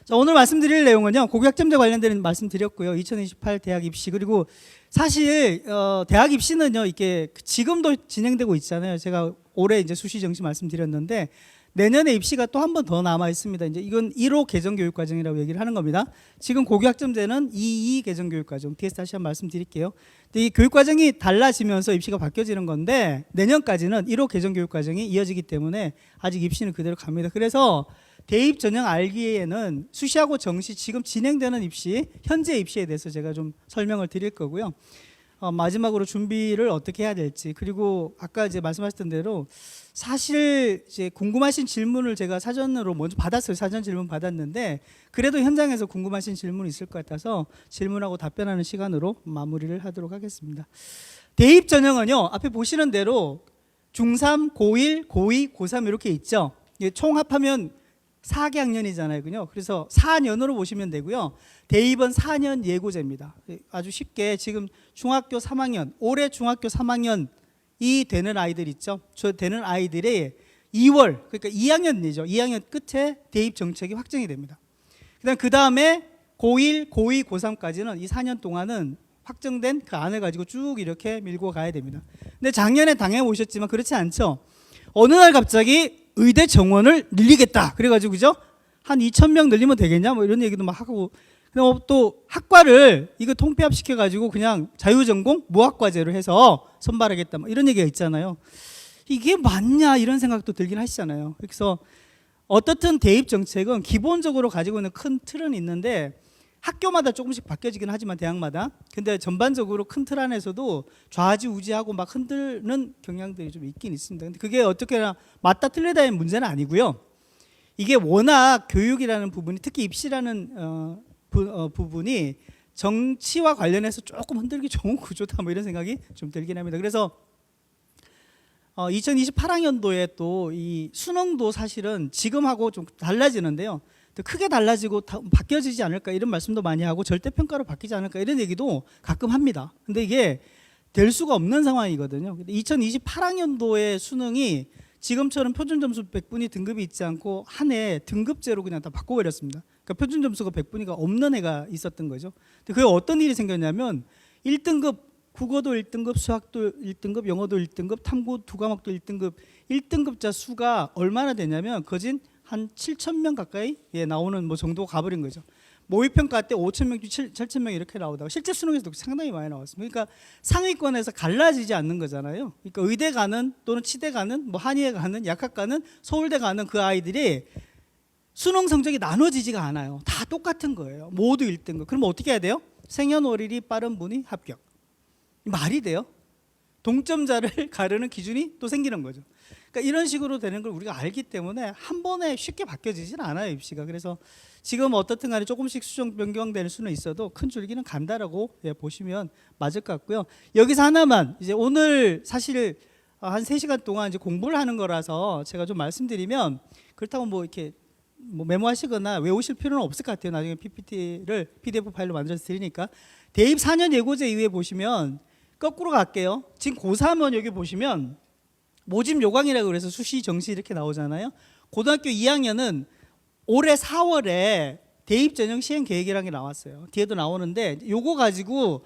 자, 오늘 말씀드릴 내용은요, 고교학점제 관련된 말씀 드렸고요. 2028 대학 입시, 그리고 사실 대학 입시는요, 이게 지금도 진행되고 있잖아요. 제가 올해 이제 수시 정시 말씀드렸는데 내년에 입시가 또 한 번 더 남아 있습니다. 이제 이건 1호 개정교육과정이라고 얘기를 하는 겁니다. 지금 고교학점제는 2 개정교육과정, 뒤에서 다시 한번 말씀드릴게요. 근데 이 교육과정이 달라지면서 입시가 바뀌어지는 건데 내년까지는 1호 개정교육과정이 이어지기 때문에 아직 입시는 그대로 갑니다. 그래서 대입 전형 알기에는 수시하고 정시 지금 진행되는 입시, 현재 입시에 대해서 제가 좀 설명을 드릴 거고요. 마지막으로 준비를 어떻게 해야 될지, 그리고 아까 이제 말씀하셨던 대로 사실 이제 궁금하신 질문을 제가 사전으로 먼저 받았어요. 사전 질문 받았는데 그래도 현장에서 궁금하신 질문이 있을 것 같아서 질문하고 답변하는 시간으로 마무리를 하도록 하겠습니다. 대입 전형은요, 앞에 보시는 대로 중3, 고1, 고2, 고3 이렇게 있죠. 총 합하면 4개학년이잖아요. 그죠? 그래서 4년으로 보시면 되고요. 대입은 4년 예고제입니다. 아주 쉽게 지금 중학교 3학년, 올해 중학교 3학년이 되는 아이들 있죠. 저 되는 아이들이 2월, 그러니까 2학년이죠. 2학년 끝에 대입 정책이 확정이 됩니다. 그 다음에 고1, 고2, 고3까지는 이 4년 동안은 확정된 그 안을 가지고 쭉 이렇게 밀고 가야 됩니다. 근데 작년에 당해 오셨지만 그렇지 않죠. 어느 날 갑자기 의대 정원을 늘리겠다. 그래가지고 그죠? 한 2,000명 늘리면 되겠냐? 뭐 이런 얘기도 막 하고. 또 학과를 이거 통폐합 시켜가지고 그냥 자유전공 무학과제로 해서 선발하겠다. 뭐 이런 얘기가 있잖아요. 이게 맞냐? 이런 생각도 들긴 하시잖아요. 그래서 어떻든 대입 정책은 기본적으로 가지고 있는 큰 틀은 있는데 학교마다 조금씩 바뀌어지긴 하지만 대학마다. 근데 전반적으로 큰 틀 안에서도 좌지우지하고 막 흔드는 경향들이 좀 있긴 있습니다. 근데 그게 어떻게나 맞다 틀리다의 문제는 아니고요. 이게 워낙 교육이라는 부분이, 특히 입시라는 부분이 정치와 관련해서 조금 흔들기 좋은 구조다 뭐 이런 생각이 좀 들긴 합니다. 그래서 2028학년도에 또 이 수능도 사실은 지금하고 좀 달라지는데요. 크게 달라지고 바뀌어지지 않을까 이런 말씀도 많이 하고 절대평가로 바뀌지 않을까 이런 얘기도 가끔 합니다. 근데 이게 될 수가 없는 상황이거든요. 2028학년도의 수능이 지금처럼 표준점수 100분이 등급이 있지 않고 한 해 등급제로 그냥 다 바꿔버렸습니다. 그러니까 표준점수가 100분위가 없는 해가 있었던 거죠. 근데 그게 어떤 일이 생겼냐면 1등급 국어도 1등급, 수학도 1등급, 영어도 1등급, 탐구 두 과목도 1등급, 1등급자 수가 얼마나 되냐면 거진 한 7,000명 가까이 나오는 뭐 정도 가버린 거죠. 모의평가 때 5,000명, 7,000명 이렇게 나오다가 실제 수능에서도 상당히 많이 나왔습니다. 그러니까 상위권에서 갈라지지 않는 거잖아요. 그러니까 의대 가는 또는 치대 가는, 뭐 한의에 가는, 약학 가는, 서울대 가는 그 아이들이 수능 성적이 나눠지지가 않아요. 다 똑같은 거예요. 모두 1등급. 그럼 어떻게 해야 돼요? 생년월일이 빠른 분이 합격. 말이 돼요? 동점자를 가르는 기준이 또 생기는 거죠. 그러니까 이런 식으로 되는 걸 우리가 알기 때문에 한 번에 쉽게 바뀌어지진 않아요, 입시가. 그래서 지금 어떻든 간에 조금씩 수정 변경될 수는 있어도 큰 줄기는 간다라고 보시면 맞을 것 같고요. 여기서 하나만, 이제 오늘 사실 한 3시간 동안 이제 공부를 하는 거라서 제가 좀 말씀드리면, 그렇다고 뭐 이렇게 뭐 메모하시거나 외우실 필요는 없을 것 같아요. 나중에 PPT를 PDF 파일로 만들어서 드리니까. 대입 4년 예고제 이후에 보시면 거꾸로 갈게요. 지금 고3은 여기 보시면 모집 요강이라고 그래서 수시, 정시 이렇게 나오잖아요. 고등학교 2학년은 올해 4월에 대입 전형 시행 계획이라는 게 나왔어요. 뒤에도 나오는데 요거 가지고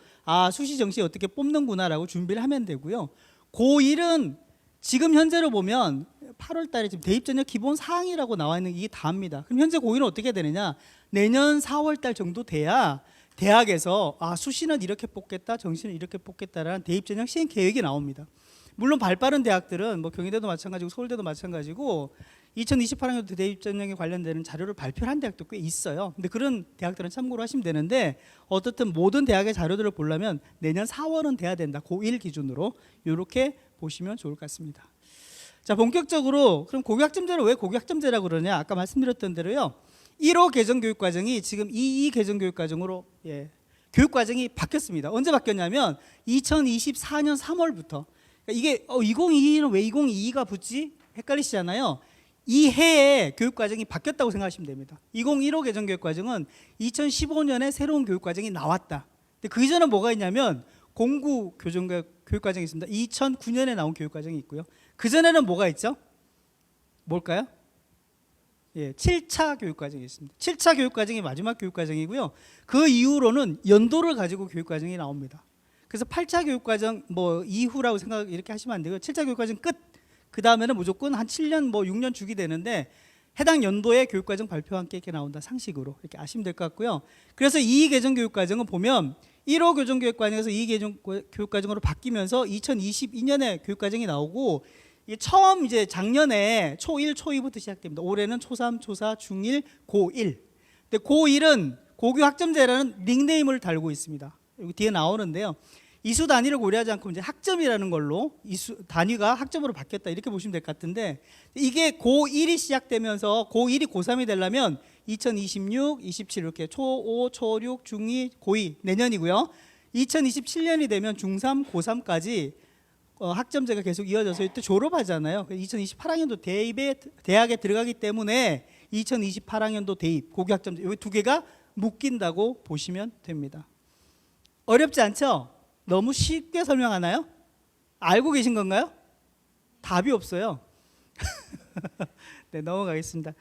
수시, 정시 어떻게 뽑는구나라고 준비를 하면 되고요. 고1은 지금 현재로 보면 8월 달에 지금 대입 전형 기본 사항이라고 나와 있는 이게 다입니다. 그럼 현재 고1은 어떻게 되느냐? 내년 4월 달 정도 돼야 대학에서 수시는 이렇게 뽑겠다, 정시는 이렇게 뽑겠다라는 대입 전형 시행 계획이 나옵니다. 물론 발빠른 대학들은 뭐 경희대도 마찬가지고 서울대도 마찬가지고 2028학년도 대입 전형에 관련되는 자료를 발표한 대학도 꽤 있어요. 근데 그런 대학들은 참고로 하시면 되는데 어떻든 모든 대학의 자료들을 보려면 내년 4월은 돼야 된다. 고1 기준으로 이렇게 보시면 좋을 것 같습니다. 자, 본격적으로 그럼 고교학점제를 왜 고교학점제라고 그러냐? 아까 말씀드렸던 대로요. 1호 개정교육과정이 지금 2 개정교육과정으로 교육과정이 바뀌었습니다. 언제 바뀌었냐면 2024년 3월부터. 그러니까 이게 2022는 왜 2022가 붙지? 헷갈리시잖아요. 이 해에 교육과정이 바뀌었다고 생각하시면 됩니다. 2015 개정교육과정은 2015년에 새로운 교육과정이 나왔다. 근데 그 이전에 뭐가 있냐면 공구 교육과정이 있습니다. 2009년에 나온 교육과정이 있고요. 그 전에는 뭐가 있죠? 뭘까요? 예, 7차 교육과정이 있습니다. 7차 교육과정이 마지막 교육과정이고요. 그 이후로는 연도를 가지고 교육과정이 나옵니다. 그래서 8차 교육과정 뭐 이후라고 생각 이렇게 하시면 안 되고요. 7차 교육과정 끝. 그 다음에는 무조건 한 7년 뭐 6년 주기 되는데 해당 연도의 교육과정 발표와 함께 이렇게 나온다. 상식으로 이렇게 아시면 될 것 같고요. 그래서 2개정 교육과정은 보면 1호 교정교육과정에서 2개정 교육과정으로 바뀌면서 2022년에 교육과정이 나오고 이게 처음 이제 작년에 초1, 초2부터 시작됩니다. 올해는 초3, 초4, 중1, 고1. 근데 고1은 고교 학점제라는 닉네임을 달고 있습니다. 여기 뒤에 나오는데요. 이수 단위를 고려하지 않고 이제 학점이라는 걸로 이수 단위가 학점으로 바뀌었다 이렇게 보시면 될 것 같은데 이게 고1이 시작되면서 고1이 고3이 되려면 2026, 27 이렇게 초5, 초6, 중2, 고2 내년이고요. 2027년이 되면 중3, 고3까지 학점제가 계속 이어져서 이때 졸업하잖아요. 2028학년도 대학에 들어가기 때문에 2028학년도 대입 고교 학점제 이 두 개가 묶인다고 보시면 됩니다. 어렵지 않죠? 너무 쉽게 설명하나요? 알고 계신 건가요? 답이 없어요. 네, 넘어가겠습니다.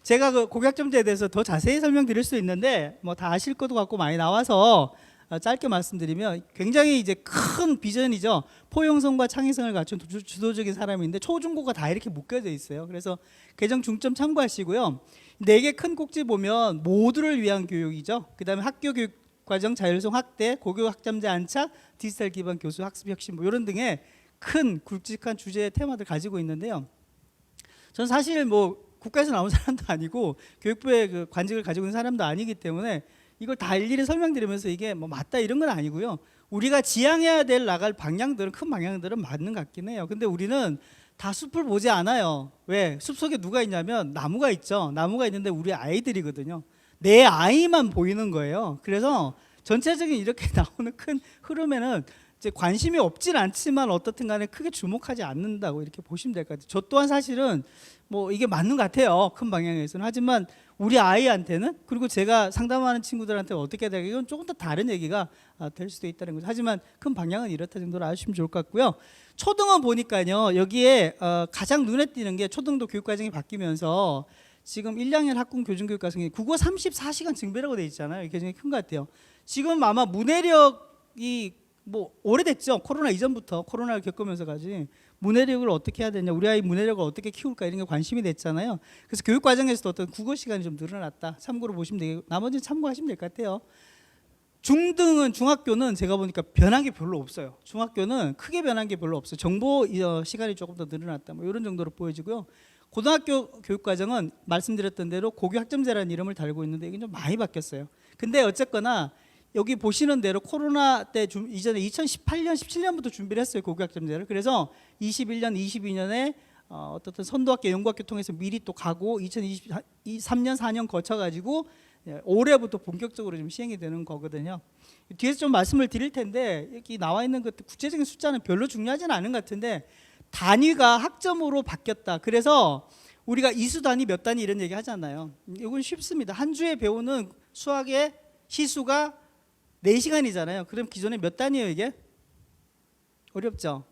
제가 그 고교학점제에 대해서 더 자세히 설명드릴 수 있는데 뭐 다 아실 것도 같고 많이 나와서 짧게 말씀드리면 굉장히 이제 큰 비전이죠. 포용성과 창의성을 갖춘 주도적인 사람인데 초중고가 다 이렇게 묶여져 있어요. 그래서 개정 중점 참고하시고요. 4개 큰 꼭지 보면 모두를 위한 교육이죠. 그 다음에 학교 교육 과정 자율성 확대, 고교 학점제 안착, 디지털 기반 교수 학습 혁신 뭐 이런 등의 큰 굵직한 주제의 테마들 가지고 있는데요. 저는 사실 뭐 국가에서 나온 사람도 아니고 교육부의 그 관직을 가지고 있는 사람도 아니기 때문에 이걸 다 일일이 설명드리면서 이게 뭐 맞다 이런 건 아니고요. 우리가 지향해야 될 나갈 방향들은 큰 방향들은 맞는 것 같긴 해요. 근데 우리는 다 숲을 보지 않아요. 왜? 숲속에 누가 있냐면 나무가 있죠. 나무가 있는데 우리 아이들이거든요. 내 아이만 보이는 거예요. 그래서 전체적인 이렇게 나오는 큰 흐름에는 이제 관심이 없진 않지만 어떻든 간에 크게 주목하지 않는다고 이렇게 보시면 될 것 같아요. 저 또한 사실은 뭐 이게 맞는 것 같아요. 큰 방향에서는. 하지만 우리 아이한테는 그리고 제가 상담하는 친구들한테 어떻게 해야 되겠다 이건 조금 더 다른 얘기가 될 수도 있다는 거죠. 하지만 큰 방향은 이렇다 정도로 아시면 좋을 것 같고요. 초등은 보니까요. 여기에 가장 눈에 띄는 게 초등도 교육과정이 바뀌면서 지금 1, 2학년 학군 교정교육과정이 국어 34시간 증배라고 돼 있잖아요. 이게 굉장히 큰 것 같아요. 지금 아마 문해력이 뭐 오래됐죠. 코로나 이전부터 코로나를 겪으면서까지 문해력을 어떻게 해야 되냐, 우리 아이 문해력을 어떻게 키울까 이런 게 관심이 됐잖아요. 그래서 교육 과정에서도 어떤 국어 시간이 좀 늘어났다. 참고로 보시면 되고 나머지는 참고하시면 될 것 같아요. 중등은 중학교는 제가 보니까 변한 게 별로 없어요. 중학교는 크게 변한 게 별로 없어요. 정보 시간이 조금 더 늘어났다. 뭐 이런 정도로 보여지고요. 고등학교 교육과정은 말씀드렸던 대로 고교 학점제라는 이름을 달고 있는데 이게 좀 많이 바뀌었어요. 근데 어쨌거나 여기 보시는 대로 코로나 때 이전에 2018년, 17년부터 준비를 했어요. 고교 학점제를. 그래서 21년, 22년에 어떻든 선도학교, 연구학교 통해서 미리 또 가고 2023년, 4년 거쳐가지고 올해부터 본격적으로 좀 시행이 되는 거거든요. 뒤에서 좀 말씀을 드릴 텐데 여기 나와 있는 것 구체적인 숫자는 별로 중요하지는 않은 것 같은데 단위가 학점으로 바뀌었다. 그래서 우리가 이수 단위 몇 단위 이런 얘기 하잖아요. 이건 쉽습니다. 한 주에 배우는 수학의 시수가 4시간이잖아요. 그럼 기존에 몇 단위예요 이게? 어렵죠?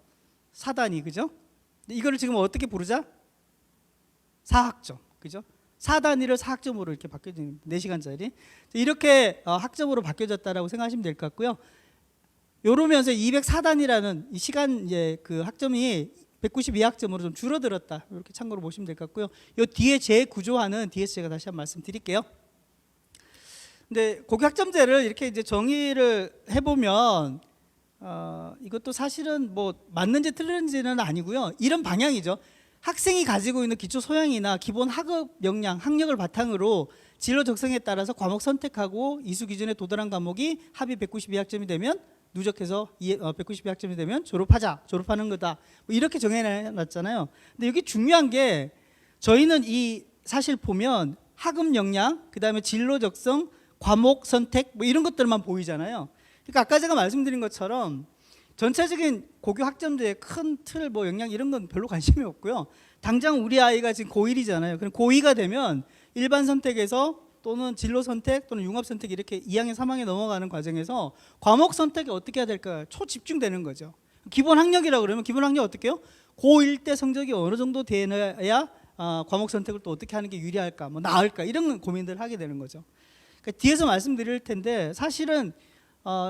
4단위 그죠? 이거를 지금 어떻게 부르자? 4학점 그죠? 4단위를 4학점으로 이렇게 바뀌어진 4시간짜리 이렇게 학점으로 바뀌어졌다라고 생각하시면 될 것 같고요. 요러면서 204단위라는 이 시간 이제 그 학점이 192학점으로 좀 줄어들었다. 이렇게 참고로 보시면 될 것 같고요. 요 뒤에 재구조화는 뒤에서 제가 다시 한번 말씀드릴게요. 근데 고교 학점제를 이렇게 이제 정의를 해보면 이것도 사실은 뭐 맞는지 틀린지는 아니고요. 이런 방향이죠. 학생이 가지고 있는 기초 소양이나 기본 학업 역량, 학력을 바탕으로 진로 적성에 따라서 과목 선택하고 이수 기준에 도달한 과목이 합이 192학점이 되면 누적해서 192학점이 되면 졸업하는 거다. 뭐 이렇게 정해놨잖아요. 근데 여기 중요한 게 저희는 이 사실 보면 학업 역량, 그 다음에 진로 적성, 과목 선택 뭐 이런 것들만 보이잖아요. 그러니까 아까 제가 말씀드린 것처럼 전체적인 고교 학점제의 큰 틀, 뭐 역량 이런 건 별로 관심이 없고요. 당장 우리 아이가 지금 고1이잖아요. 그럼 고2가 되면 일반 선택에서 또는 진로 선택 또는 융합 선택 이렇게 2학년, 3학년 넘어가는 과정에서 과목 선택이 어떻게 해야 될까? 초집중되는 거죠. 기본 학력이라고 그러면 기본 학력 어떻게 해요? 고1 때 성적이 어느 정도 되어야 과목 선택을 또 어떻게 하는 게 유리할까, 뭐 나을까 이런 고민들을 하게 되는 거죠. 그러니까 뒤에서 말씀드릴 텐데 사실은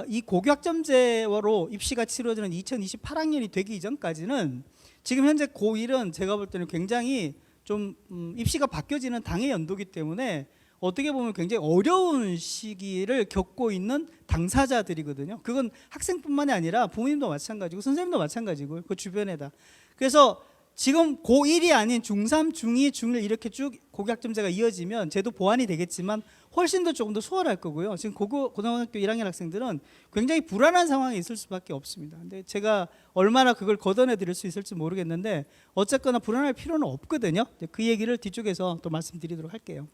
이 고교학점제로 입시가 치러지는 2028학년이 되기 이전까지는 지금 현재 고1은 제가 볼 때는 굉장히 좀 입시가 바뀌어지는 당의 연도기 때문에 어떻게 보면 굉장히 어려운 시기를 겪고 있는 당사자들이거든요. 그건 학생뿐만이 아니라 부모님도 마찬가지고 선생님도 마찬가지고요. 그 주변에다. 그래서 지금 고1이 아닌 중3, 중2, 중1 이렇게 쭉 고교학점제가 이어지면 제도 보완이 되겠지만 훨씬 더 조금 더 수월할 거고요. 지금 고등학교 1학년 학생들은 굉장히 불안한 상황에 있을 수밖에 없습니다. 근데 제가 얼마나 그걸 걷어내 드릴 수 있을지 모르겠는데 어쨌거나 불안할 필요는 없거든요. 그 얘기를 뒤쪽에서 또 말씀드리도록 할게요.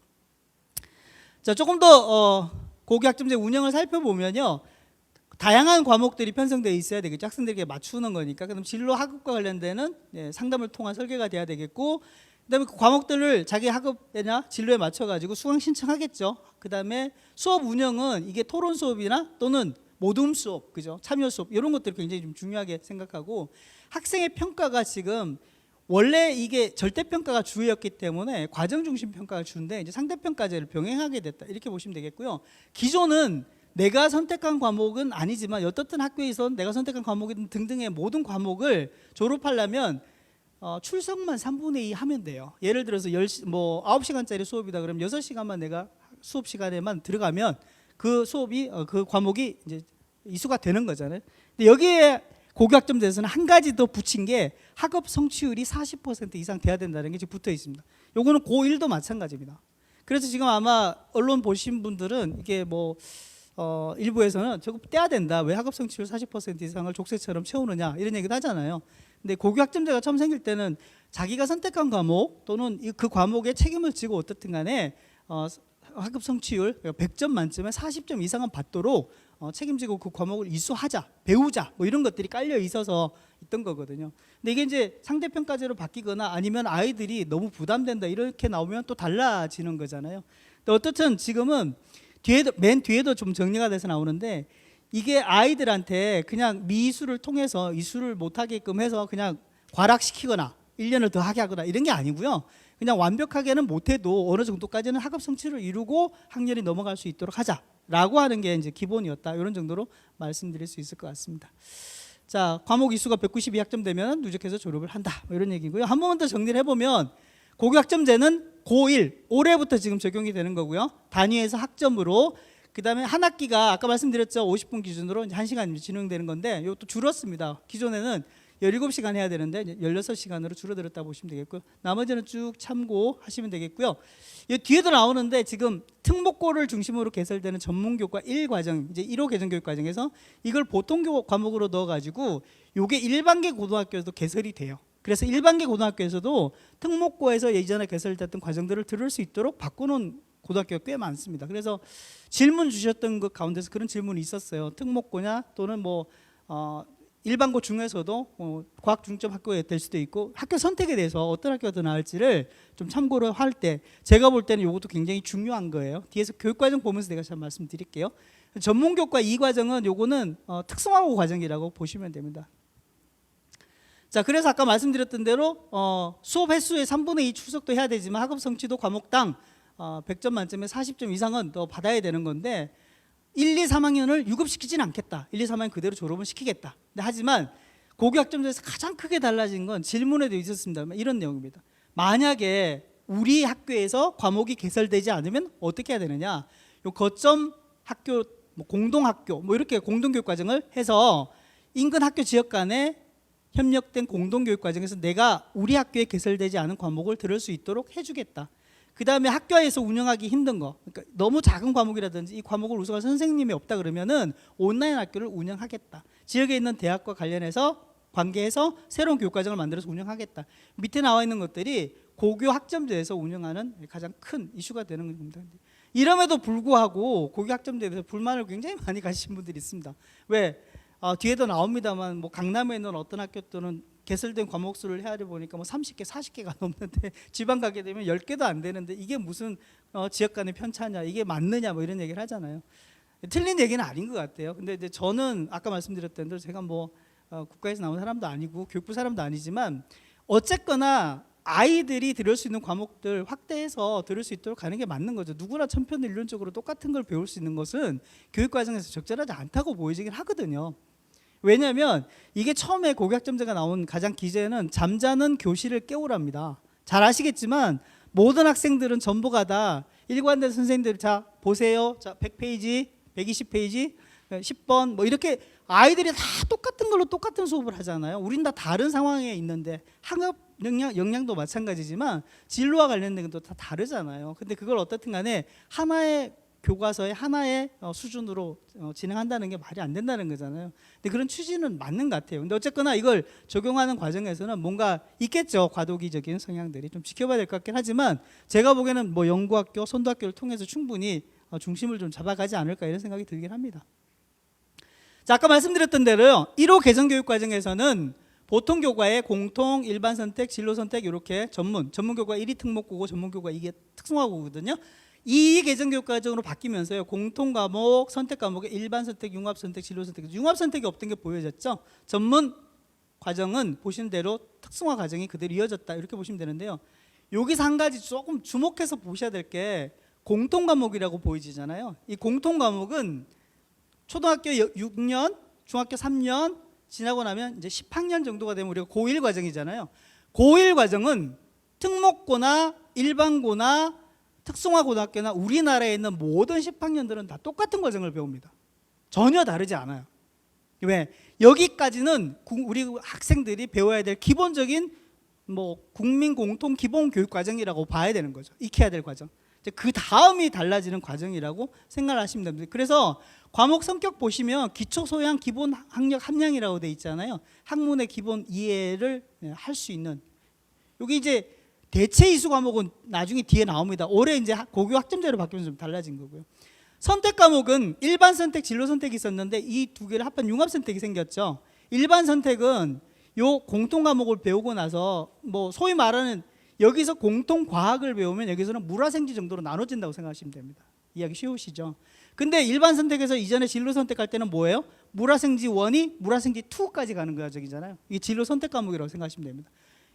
자, 조금 더 고교학점제 운영을 살펴보면요, 다양한 과목들이 편성되어 있어야 되겠죠. 학생들에게 맞추는 거니까. 그럼 진로 학업과 관련되는 상담을 통한 설계가 돼야 되겠고, 그다음에 그 과목들을 자기 학업이나 진로에 맞춰가지고 수강 신청하겠죠. 그다음에 수업 운영은 이게 토론 수업이나 또는 모둠 수업, 그죠? 참여 수업 이런 것들을 굉장히 좀 중요하게 생각하고, 학생의 평가가 지금 원래 이게 절대평가가 주였기 때문에 과정 중심 평가가 주인데 이제 상대평가제를 병행하게 됐다 이렇게 보시면 되겠고요. 기존은 내가 선택한 과목은 아니지만 어떻든 학교에서 내가 선택한 과목이든 등등의 모든 과목을 졸업하려면 출석만 3분의 2 하면 돼요. 예를 들어서 9시간짜리 수업이다 그러면 6시간만 내가 수업 시간에만 들어가면 그 수업이 그 과목이 이제 이수가 되는 거잖아요. 근데 여기에 고교학점제에서는 한 가지 더 붙인 게 학업 성취율이 40% 이상 돼야 된다는 게 지금 붙어 있습니다. 요거는 고1도 마찬가지입니다. 그래서 지금 아마 언론 보신 분들은 이게 일부에서는 저거 떼야 된다. 왜 학업 성취율 40% 이상을 족쇄처럼 채우느냐 이런 얘기도 하잖아요. 근데 고교학점제가 처음 생길 때는 자기가 선택한 과목 또는 그 과목에 책임을 지고 어떻든 간에 학업 성취율 100점 만점에 40점 이상은 받도록 책임지고 그 과목을 이수하자, 배우자 뭐 이런 것들이 깔려 있어서 있던 거거든요. 근데 이게 이제 상대평가제로 바뀌거나 아니면 아이들이 너무 부담된다 이렇게 나오면 또 달라지는 거잖아요. 근데 어떻든 지금은 맨 뒤에도 좀 정리가 돼서 나오는데 이게 아이들한테 그냥 미수를 통해서 이수를 못하게끔 해서 그냥 과락시키거나 1년을 더 하게 하거나 이런 게 아니고요. 그냥 완벽하게는 못해도 어느 정도까지는 학업 성취를 이루고 학년이 넘어갈 수 있도록 하자라고 하는 게 이제 기본이었다. 이런 정도로 말씀드릴 수 있을 것 같습니다. 자, 과목 이수가 192학점 되면 누적해서 졸업을 한다. 이런 얘기고요. 한 번만 더 정리를 해보면 고교학점제는 고1 올해부터 지금 적용이 되는 거고요. 단위에서 학점으로 그다음에 한 학기가 아까 말씀드렸죠. 50분 기준으로 이제 1시간 진행되는 건데 이것도 줄었습니다. 기존에는 17시간 해야 되는데 16시간으로 줄어들었다 보시면 되겠고요. 나머지는 쭉 참고하시면 되겠고요. 이 뒤에도 나오는데 지금 특목고를 중심으로 개설되는 전문교과 1과정 이제 1호 개정교육과정에서 이걸 보통 과목으로 넣어가지고 이게 일반계 고등학교에서도 개설이 돼요. 그래서 일반계 고등학교에서도 특목고에서 예전에 개설됐던 과정들을 들을 수 있도록 바꾸는 고등학교가 꽤 많습니다. 그래서 질문 주셨던 것 가운데서 그런 질문이 있었어요. 특목고냐 또는 일반고 중에서도 과학 중점 학교가 될 수도 있고 학교 선택에 대해서 어떤 학교가 더 나을지를 좀 참고를 할 때 제가 볼 때는 이것도 굉장히 중요한 거예요. 뒤에서 교육과정 보면서 내가 잘 말씀드릴게요. 전문교과 2과정은 요거는 특성화고 과정이라고 보시면 됩니다. 자, 그래서 아까 말씀드렸던 대로 수업 횟수의 3분의 2 출석도 해야 되지만 학업 성취도 과목당 100점 만점에 40점 이상은 더 받아야 되는 건데 1, 2, 3학년을 유급시키지는 않겠다. 1, 2, 3학년 그대로 졸업은 시키겠다. 근데 하지만 고교학점제에서 가장 크게 달라진 건 질문에도 있었습니다. 이런 내용입니다. 만약에 우리 학교에서 과목이 개설되지 않으면 어떻게 해야 되느냐. 요 거점 학교, 공동학교 이렇게 공동교육과정을 해서 인근 학교 지역 간에 협력된 공동교육과정에서 내가 우리 학교에 개설되지 않은 과목을 들을 수 있도록 해주겠다. 그 다음에 학교에서 운영하기 힘든 거, 그러니까 너무 작은 과목이라든지 이 과목을 우수할 선생님이 없다 그러면은 온라인 학교를 운영하겠다. 지역에 있는 대학과 관련해서 관계해서 새로운 교육과정을 만들어서 운영하겠다. 밑에 나와 있는 것들이 고교 학점제에서 운영하는 가장 큰 이슈가 되는 겁니다. 이럼에도 불구하고 고교 학점제에 대해서 불만을 굉장히 많이 가지신 분들이 있습니다. 왜? 뒤에도 나옵니다만 강남에 있는 어떤 학교 또는 개설된 과목 수를 헤아려 보니까 30개, 40개가 넘는데 지방 가게 되면 10개도 안 되는데 이게 무슨 지역 간의 편차냐, 이게 맞느냐 이런 얘기를 하잖아요. 틀린 얘기는 아닌 것 같아요. 근데 이제 저는 아까 말씀드렸던 대로 제가 국가에서 나온 사람도 아니고 교육부 사람도 아니지만 어쨌거나 아이들이 들을 수 있는 과목들 확대해서 들을 수 있도록 하는 게 맞는 거죠. 누구나 천편일률적으로 똑같은 걸 배울 수 있는 것은 교육 과정에서 적절하지 않다고 보여지긴 하거든요. 왜냐하면 이게 처음에 고교학점제가 나온 가장 기제는 잠자는 교실을 깨우랍니다. 잘 아시겠지만 모든 학생들은 전부가 다 일관된 선생님들 자 보세요. 자 100페이지, 120페이지, 10번 뭐 이렇게 아이들이 다 똑같은 걸로 똑같은 수업을 하잖아요. 우린 다 다른 상황에 있는데 학업 역량도 마찬가지지만 진로와 관련된 것도 다 다르잖아요. 근데 그걸 어떻든 간에 하나의 교과서의 하나의 수준으로 진행한다는 게 말이 안 된다는 거잖아요. 근데 그런 취지는 맞는 것 같아요. 근데 어쨌거나 이걸 적용하는 과정에서는 뭔가 있겠죠. 과도기적인 성향들이 좀 지켜봐야 될 것 같긴 하지만 제가 보기에는 뭐 연구학교, 선도학교를 통해서 충분히 중심을 좀 잡아가지 않을까 이런 생각이 들긴 합니다. 자, 아까 말씀드렸던 대로요. 1호 개정교육 과정에서는 보통 교과에 공통, 일반 선택, 진로 선택 이렇게 전문 교과 1이 특목고고 전문 교과 이게 특성화고거든요. 이 개정교육 과정으로 바뀌면서요. 공통 과목, 선택 과목에 일반 선택, 융합 선택, 진로 선택. 융합 선택이 없던 게 보여졌죠. 전문 과정은 보시는 대로 특성화 과정이 그대로 이어졌다 이렇게 보시면 되는데요. 여기서 한 가지 조금 주목해서 보셔야 될 게 공통 과목이라고 보이잖아요. 이 공통 과목은 초등학교 6년, 중학교 3년 지나고 나면 이제 10학년 정도가 되면 우리가 고1 과정이잖아요. 고1 과정은 특목고나 일반고나 특성화 고등학교나 우리나라에 있는 모든 10학년들은 다 똑같은 과정을 배웁니다. 전혀 다르지 않아요. 왜? 여기까지는 우리 학생들이 배워야 될 기본적인 뭐 국민 공통 기본 교육 과정이라고 봐야 되는 거죠. 익혀야 될 과정. 그 다음이 달라지는 과정이라고 생각을 하시면 됩니다. 그래서 과목 성격 보시면 기초 소양 기본 학력 함량이라고 돼 있잖아요. 학문의 기본 이해를 할 수 있는. 여기 이제 대체 이수 과목은 나중에 뒤에 나옵니다. 올해 이제 고교 학점제로 바뀌면서 좀 달라진 거고요. 선택 과목은 일반 선택, 진로 선택이 있었는데 이 두 개를 합한 융합 선택이 생겼죠. 일반 선택은 요 공통 과목을 배우고 나서 뭐 소위 말하는 여기서 공통 과학을 배우면 여기서는 물화생지 정도로 나눠진다고 생각하시면 됩니다. 이해하기 쉬우시죠? 근데 일반 선택에서 이전에 진로 선택할 때는 뭐예요? 물화생지 1이 물화생지 2까지 가는 과정이잖아요. 이게 진로 선택 과목이라고 생각하시면 됩니다.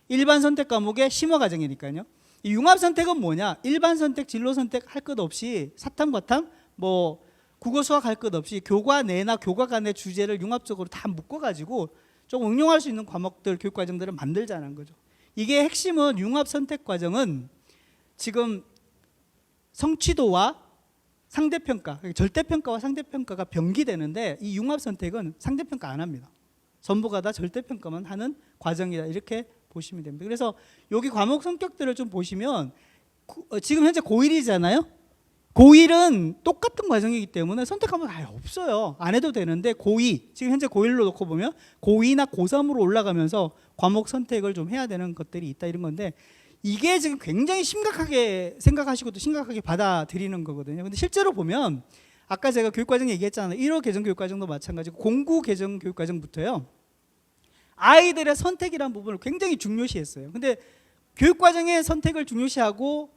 일반 선택 과목의 심화 과정이니까요. 이 융합 선택은 뭐냐? 일반 선택, 진로 선택 할 것 없이 사탐, 과탐, 뭐 국어, 수학 할 것 없이 교과 내나 교과 간의 주제를 융합적으로 다 묶어가지고 좀 응용할 수 있는 과목들, 교육 과정들을 만들자는 거죠. 이게 핵심은 융합 선택 과정은 지금 성취도와 상대평가, 절대평가와 상대평가가 병기되는데 이 융합 선택은 상대평가 안 합니다. 전부가 다 절대평가만 하는 과정이다 이렇게 보시면 됩니다. 그래서 여기 과목 성격들을 좀 보시면 지금 현재 고1이잖아요. 고1은 똑같은 과정이기 때문에 선택 과목이 아예 없어요. 안 해도 되는데 고2, 지금 현재 고1로 놓고 보면 고2나 고3으로 올라가면서 과목 선택을 좀 해야 되는 것들이 있다 이런 건데 이게 지금 굉장히 심각하게 생각하시고 또 심각하게 받아들이는 거거든요. 근데 실제로 보면 아까 제가 교육과정 얘기했잖아요. 1호 개정교육과정도 마찬가지고 공구 개정교육과정부터요. 아이들의 선택이라는 부분을 굉장히 중요시했어요. 근데 교육과정의 선택을 중요시하고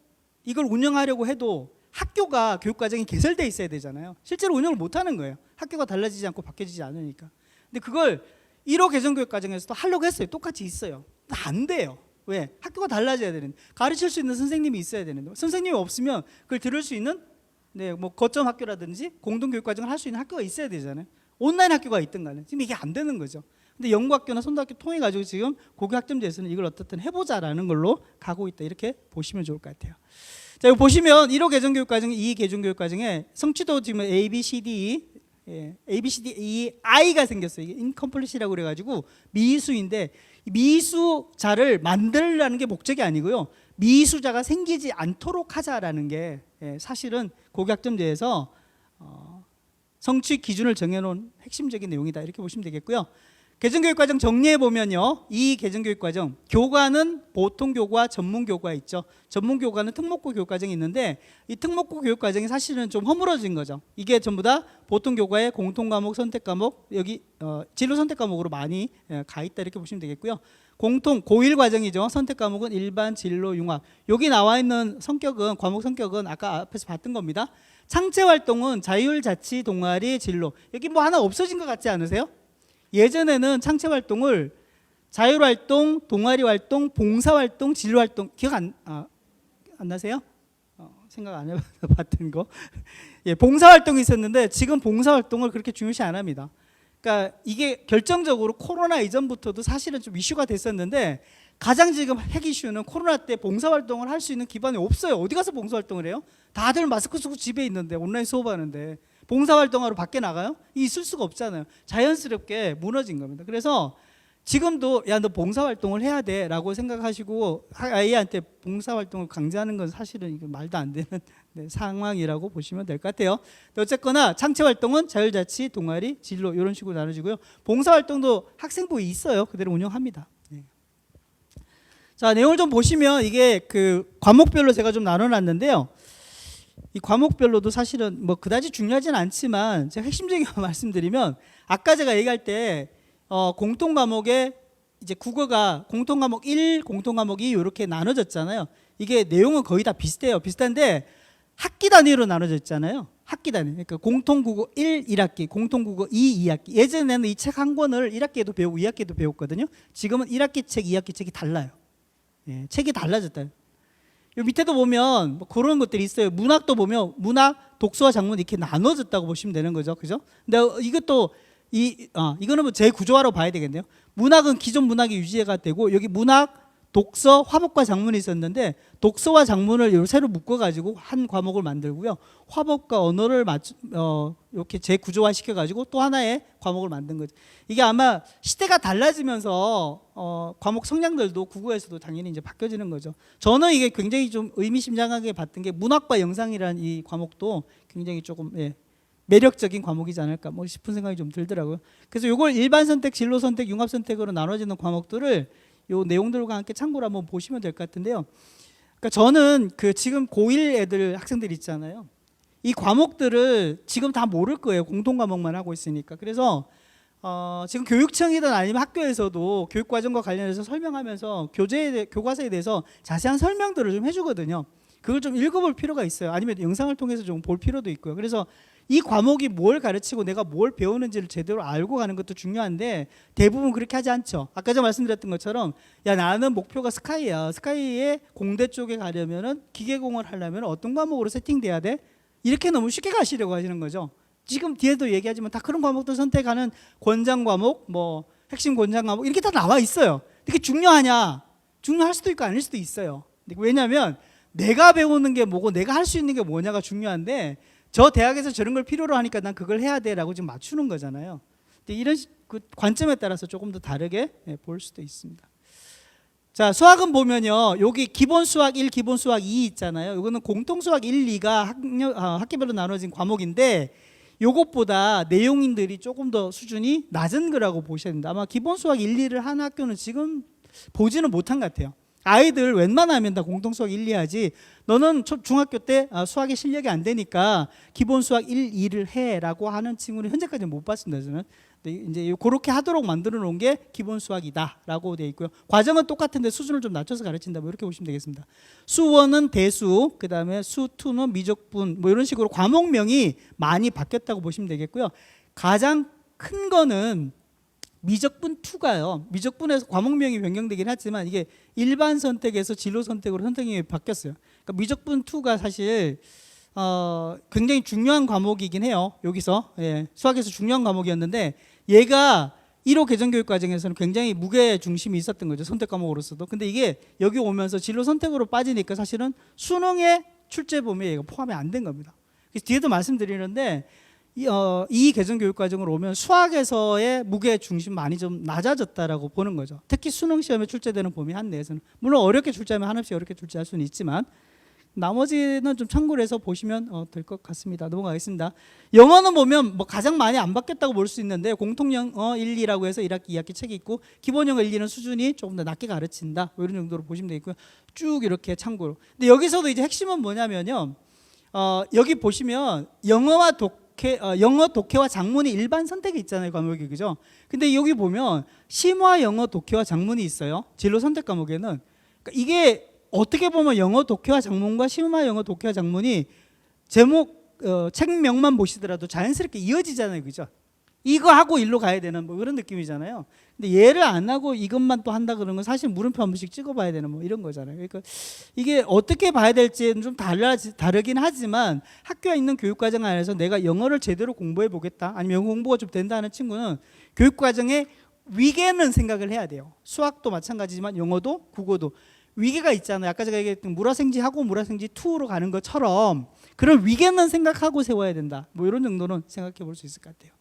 이걸 운영하려고 해도 학교가 교육과정이 개설되어 있어야 되잖아요. 실제로 운영을 못하는 거예요. 학교가 달라지지 않고 바뀌어지지 않으니까. 근데 그걸 1호 개정교육과정에서도 하려고 했어요. 똑같이 있어요. 안 돼요. 왜? 학교가 달라져야 되는데 가르칠 수 있는 선생님이 있어야 되는데 선생님이 없으면 그걸 들을 수 있는 뭐 거점 학교라든지 공동교육과정을 할 수 있는 학교가 있어야 되잖아요. 온라인 학교가 있든 간에 지금 이게 안 되는 거죠. 근데 연구학교나 선도학교 통해 가지고 지금 고교 학점제에서는 이걸 어떻든 해보자라는 걸로 가고 있다 이렇게 보시면 좋을 것 같아요. 자, 여기 보시면 1호 개정교육과정, 2 개정교육과정에 성취도 지금 A, B, C, D, A, B, C, D, E, I가 생겼어요. 이게 인컴플리시라고 그래가지고 미수인데 미수자를 만들라는 게 목적이 아니고요. 미수자가 생기지 않도록 하자라는 게 사실은 고교 학점제에서 성취 기준을 정해놓은 핵심적인 내용이다 이렇게 보시면 되겠고요. 개정교육과정 정리해보면요. 이 개정교육과정 교과는 보통교과, 전문교과 있죠. 전문교과는 특목고 교육과정이 있는데 이 특목고 교육과정이 사실은 좀 허물어진 거죠. 이게 전부 다 보통교과의 공통과목, 선택과목 여기 진로 선택과목으로 많이 가 있다 이렇게 보시면 되겠고요. 공통 고1 과정이죠. 선택과목은 일반, 진로, 융합. 여기 나와 있는 성격은 과목 성격은 아까 앞에서 봤던 겁니다. 창체활동은 자율, 자치, 동아리, 진로. 여기 뭐 하나 없어진 것 같지 않으세요? 예전에는 창체활동을 자율활동, 동아리활동, 봉사활동, 진로활동 기억 안 나세요? 생각 안 해봤던 거. 예, 봉사활동이 있었는데 지금 봉사활동을 그렇게 중요시 안 합니다. 그러니까 이게 결정적으로 코로나 이전부터도 사실은 좀 이슈가 됐었는데 가장 지금 핵 이슈는 코로나 때 봉사활동을 할 수 있는 기반이 없어요. 어디 가서 봉사활동을 해요? 다들 마스크 쓰고 집에 있는데 온라인 수업하는데 봉사활동하러 밖에 나가요? 있을 수가 없잖아요. 자연스럽게 무너진 겁니다. 그래서 지금도 야 너 봉사활동을 해야 돼 라고 생각하시고 아이한테 봉사활동을 강제하는 건 사실은 이거 말도 안 되는 상황이라고 보시면 될 것 같아요. 어쨌거나 창체활동은 자율자치, 동아리, 진로 이런 식으로 나눠지고요. 봉사활동도 학생부에 있어요. 그대로 운영합니다. 자, 내용을 좀 보시면 이게 그 과목별로 제가 좀 나눠놨는데요. 이 과목별로도 사실은 뭐 그다지 중요하진 않지만 제가 핵심적인 거 말씀드리면 아까 제가 얘기할 때 공통 과목에 이제 국어가 공통 과목 1, 공통 과목 2 이렇게 나눠졌잖아요. 이게 내용은 거의 다 비슷해요. 비슷한데 학기 단위로 나눠져 있잖아요. 학기 단위. 그러니까 공통 국어 1, 1학기, 공통 국어 2, 2학기. 예전에는 이 책 한 권을 1학기에도 배우고 2학기에도 배웠거든요. 지금은 1학기 책, 2학기 책이 달라요. 예, 책이 달라졌다. 요 밑에도 보면 뭐 그런 것들이 있어요. 문학도 보면 문학, 독서와 작문 이렇게 나눠졌다고 보시면 되는 거죠. 그죠? 근데 이것도 이거는 뭐 재구조화로 봐야 되겠네요. 문학은 기존 문학이 유지가 되고 여기 문학, 독서, 화법과 작문이 있었는데 독서와 작문을 새로 묶어가지고 한 과목을 만들고요. 화법과 언어를 이렇게 재구조화 시켜가지고 또 하나의 과목을 만든 거죠. 이게 아마 시대가 달라지면서 과목 성향들도 국어에서도 당연히 이제 바뀌어지는 거죠. 저는 이게 굉장히 좀 의미심장하게 봤던 게 문학과 영상이라는 이 과목도 굉장히 조금 매력적인 과목이지 않을까 뭐 싶은 생각이 좀 들더라고요. 그래서 이걸 일반 선택, 진로 선택, 융합 선택으로 나눠지는 과목들을 요 내용들과 함께 참고로 한번 보시면 될 것 같은데요. 그러니까 저는 그 지금 고1 애들 학생들 있잖아요. 이 과목들을 지금 다 모를 거예요. 공통 과목만 하고 있으니까. 그래서 지금 교육청이든 아니면 학교에서도 교육과정과 관련해서 설명하면서 교과서에 대해서 자세한 설명들을 좀 해주거든요. 그걸 좀 읽어볼 필요가 있어요. 아니면 영상을 통해서 좀 볼 필요도 있고요. 그래서 이 과목이 뭘 가르치고 내가 뭘 배우는지를 제대로 알고 가는 것도 중요한데 대부분 그렇게 하지 않죠. 아까 제가 말씀드렸던 것처럼 야 나는 목표가 스카이야. 스카이에 공대 쪽에 가려면은 기계공을 하려면 어떤 과목으로 세팅돼야 돼? 이렇게 너무 쉽게 가시려고 하시는 거죠. 지금 뒤에도 얘기하지만 다 그런 과목들 선택하는 권장 과목, 뭐 핵심 권장 과목 이렇게 다 나와 있어요. 이게 중요하냐? 중요할 수도 있고 아닐 수도 있어요. 왜냐하면 내가 배우는 게 뭐고 내가 할 수 있는 게 뭐냐가 중요한데 저 대학에서 저런 걸 필요로 하니까 난 그걸 해야 돼라고 지금 맞추는 거잖아요. 근데 이런 그 관점에 따라서 조금 더 다르게 볼 수도 있습니다. 자, 수학은 보면요. 여기 기본 수학 1, 기본 수학 2 있잖아요. 이거는 공통 수학 1, 2가 학기별로 나눠진 과목인데 요것보다 내용인들이 조금 더 수준이 낮은 거라고 보셔야 됩니다. 아마 기본 수학 1, 2를 하는 학교는 지금 보지는 못한 것 같아요. 아이들 웬만하면 다 공통 수학 1, 2 하지 너는 중학교 때 수학에 실력이 안 되니까 기본 수학 1, 2를 해라고 하는 친구는 현재까지 못 봤습니다. 저는 이제 그렇게 하도록 만들어 놓은 게 기본 수학이다라고 되어 있고요. 과정은 똑같은데 수준을 좀 낮춰서 가르친다. 뭐 이렇게 보시면 되겠습니다. 수1은 대수, 그다음에 수2는 미적분, 뭐 이런 식으로 과목명이 많이 바뀌었다고 보시면 되겠고요. 가장 큰 거는 미적분 2가요. 미적분에서 과목명이 변경되긴 했지만 이게 일반 선택에서 진로 선택으로 선택이 바뀌었어요. 그러니까 미적분 2가 사실 굉장히 중요한 과목이긴 해요. 여기서 수학에서 중요한 과목이었는데 얘가 1호 개정교육 과정에서는 굉장히 무게 중심이 있었던 거죠. 선택 과목으로서도. 근데 이게 여기 오면서 진로 선택으로 빠지니까 사실은 수능의 출제 범위에 얘가 포함이 안 된 겁니다. 그래서 뒤에도 말씀드리는데 이 개정교육과정으로 오면 수학에서의 무게 중심 많이 좀 낮아졌다라고 보는 거죠. 특히 수능 시험에 출제되는 범위 한 내에서는 물론 어렵게 출제하면 한없이 어렵게 출제할 수는 있지만 나머지는 좀 참고를 해서 보시면 될 것 같습니다. 넘어가겠습니다. 영어는 보면 뭐 가장 많이 안 바뀌었다고 볼 수 있는데 공통영어 1, 2라고 해서 1학기, 2학기 책이 있고 기본영어 1, 2는 수준이 조금 더 낮게 가르친다. 뭐 이런 정도로 보시면 되겠고요. 쭉 이렇게 참고로. 근데 여기서도 이제 핵심은 뭐냐면요. 여기 보시면 영어 독해와 작문이 일반 선택이 있잖아요. 과목이 그죠? 근데 여기 보면 심화 영어 독해와 작문이 있어요. 진로 선택 과목에는. 그러니까 이게 어떻게 보면 영어 독해와 작문과 심화 영어 독해와 작문이 제목 책명만 보시더라도 자연스럽게 이어지잖아요. 그죠? 이거 하고 일로 가야 되는 뭐 그런 느낌이잖아요. 근데 얘를 안 하고 이것만 또 한다 그러는 건 사실 물음표 한 번씩 찍어봐야 되는 뭐 이런 거잖아요. 그러니까 이게 어떻게 봐야 될지는 좀 다르긴 하지만 학교에 있는 교육과정 안에서 내가 영어를 제대로 공부해 보겠다, 아니면 영어 공부가 좀 된다 하는 친구는 교육과정에 위계는 생각을 해야 돼요. 수학도 마찬가지지만 영어도 국어도 위계가 있잖아요. 아까 제가 얘기했던 물화생지하고 물화생지 2로 가는 것처럼 그런 위계는 생각하고 세워야 된다. 뭐 이런 정도는 생각해 볼 수 있을 것 같아요.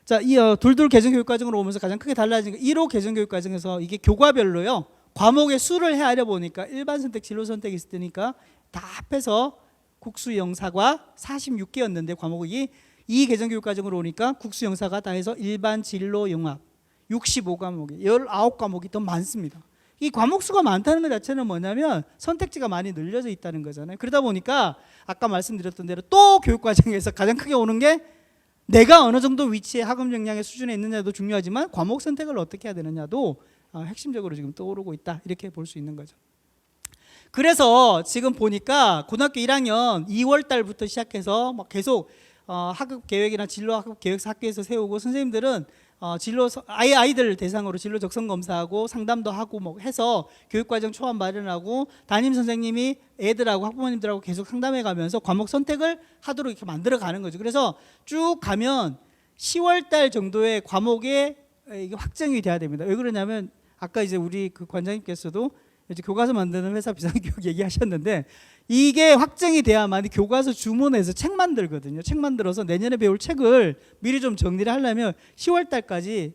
자, 이 둘둘 개정교육과정으로 오면서 가장 크게 달라진 게 1호 개정교육과정에서 이게 교과별로요. 과목의 수를 헤아려 보니까 일반 선택, 진로 선택이 있을 때니까 다 합해서 국수 영사가 46개였는데 과목이 이 개정교육과정으로 오니까 국수 영사가 다 해서 일반 진로 영합 65과목이 19과목이 더 많습니다. 이 과목 수가 많다는 것 자체는 뭐냐면 선택지가 많이 늘려져 있다는 거잖아요. 그러다 보니까 아까 말씀드렸던 대로 또 교육과정에서 가장 크게 오는 게 내가 어느 정도 위치에 학업 역량의 수준에 있느냐도 중요하지만 과목 선택을 어떻게 해야 되느냐도 핵심적으로 지금 떠오르고 있다, 이렇게 볼 수 있는 거죠. 그래서 지금 보니까 고등학교 1학년 2월 달부터 시작해서 막 계속 학업 계획이나 진로 학업 계획서 학교에서 세우고 선생님들은 진로 아이들 대상으로 진로 적성 검사하고 상담도 하고 뭐 해서 교육과정 초안 마련하고 담임 선생님이 애들하고 학부모님들하고 계속 상담해 가면서 과목 선택을 하도록 이렇게 만들어 가는 거죠. 그래서 쭉 가면 10월 달 정도의 과목에 이게 확정이 돼야 됩니다. 왜 그러냐면 아까 이제 우리 그 관장님께서도 이제 교과서 만드는 회사 비상교육 얘기하셨는데 이게 확정이 돼야만 교과서 주문해서 책 만들거든요. 책 만들어서 내년에 배울 책을 미리 좀 정리를 하려면 10월 달까지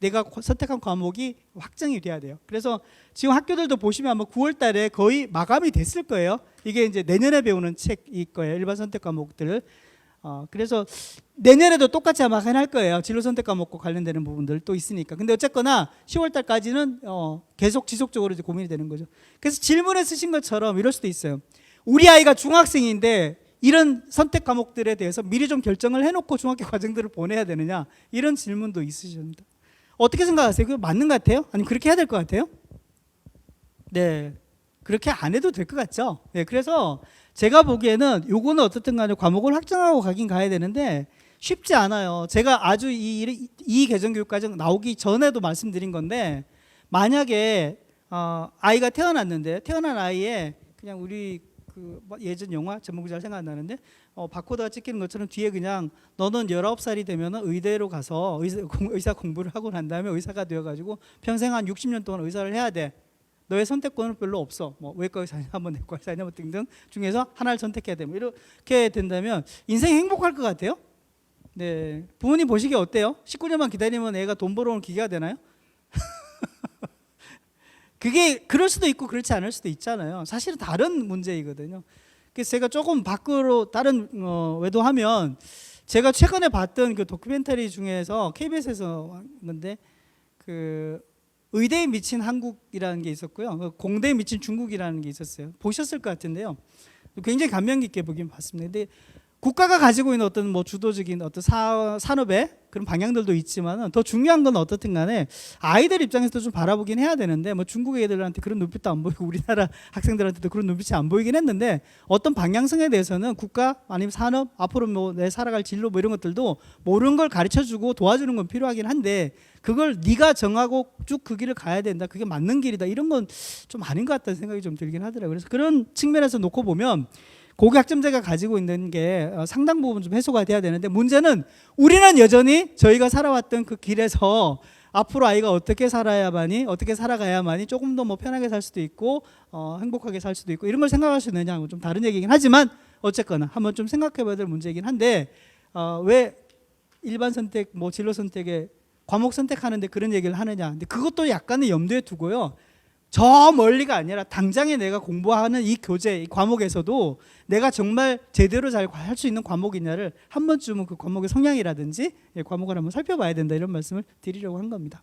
내가 선택한 과목이 확정이 돼야 돼요. 그래서 지금 학교들도 보시면 아마 9월 달에 거의 마감이 됐을 거예요. 이게 이제 내년에 배우는 책일 거예요. 일반 선택 과목들을. 그래서 내년에도 똑같이 아마 할 거예요. 진로 선택 과목과 관련되는 부분들 또 있으니까. 근데 어쨌거나 10월 달까지는 계속 지속적으로 이제 고민이 되는 거죠. 그래서 질문에 쓰신 것처럼 이럴 수도 있어요. 우리 아이가 중학생인데 이런 선택 과목들에 대해서 미리 좀 결정을 해놓고 중학교 과정들을 보내야 되느냐, 이런 질문도 있으십니다. 어떻게 생각하세요? 그거 맞는 것 같아요? 아니면 그렇게 해야 될 것 같아요? 네, 그렇게 안 해도 될 것 같죠? 네, 그래서 제가 보기에는 요거는 어떻든 간에 과목을 확정하고 가긴 가야 되는데 쉽지 않아요. 제가 아주 이 개정교육과정 나오기 전에도 말씀드린 건데, 만약에 아이가 태어났는데 태어난 아이에 그냥 우리 그 예전 영화 제목이 잘 생각 안 나는데 바코드가 찍히는 것처럼 뒤에 그냥 너는 19살이 되면 의대로 가서 의사 공부를 하고 난 다음에 의사가 되어가지고 평생 한 60년 동안 의사를 해야 돼. 너의 선택권은 별로 없어. 뭐 외과 의사냐, 뭐 내과 의사냐, 뭐 등등 중에서 하나를 선택해야 돼. 뭐 이렇게 된다면 인생이 행복할 것 같아요? 네, 부모님 보시기에 어때요? 19년만 기다리면 애가 돈 벌어오는 기계가 되나요? 그게 그럴 수도 있고 그렇지 않을 수도 있잖아요. 사실은 다른 문제이거든요. 그래서 제가 조금 밖으로 다른 외도하면, 제가 최근에 봤던 그 다큐멘터리 중에서 KBS에서 한건데 그 의대에 미친 한국이라는 게 있었고요. 공대에 미친 중국이라는 게 있었어요. 보셨을 것 같은데요. 굉장히 감명 깊게 보긴 봤습니다. 근데 국가가 가지고 있는 어떤 뭐 주도적인 어떤 산업의 그런 방향들도 있지만은 더 중요한 건 어떻든 간에 아이들 입장에서도 좀 바라보긴 해야 되는데, 뭐 중국 애들한테 그런 눈빛도 안 보이고 우리나라 학생들한테도 그런 눈빛이 안 보이긴 했는데, 어떤 방향성에 대해서는 국가 아니면 산업, 앞으로 뭐 내 살아갈 진로 뭐 이런 것들도 모르는 걸 가르쳐주고 도와주는 건 필요하긴 한데, 그걸 네가 정하고 쭉 그 길을 가야 된다, 그게 맞는 길이다, 이런 건 좀 아닌 것 같다는 생각이 좀 들긴 하더라고요. 그래서 그런 측면에서 놓고 보면 고교 학점제가 가지고 있는 게 상당 부분 좀 해소가 돼야 되는데, 문제는 우리는 여전히 저희가 살아왔던 그 길에서 앞으로 아이가 어떻게 살아야만이, 어떻게 살아가야만이 조금 더 뭐 편하게 살 수도 있고 행복하게 살 수도 있고 이런 걸 생각할 수 있느냐고 좀 다른 얘기긴 하지만, 어쨌거나 한번 좀 생각해 봐야 될 문제이긴 한데, 왜 일반 선택, 뭐 진로 선택에 과목 선택하는데 그런 얘기를 하느냐. 근데 그것도 약간은 염두에 두고요. 저 멀리가 아니라 당장에 내가 공부하는 이 교재, 이 과목에서도 내가 정말 제대로 잘 할 수 있는 과목이냐를 한 번쯤은 그 과목의 성향이라든지 과목을 한번 살펴봐야 된다, 이런 말씀을 드리려고 한 겁니다.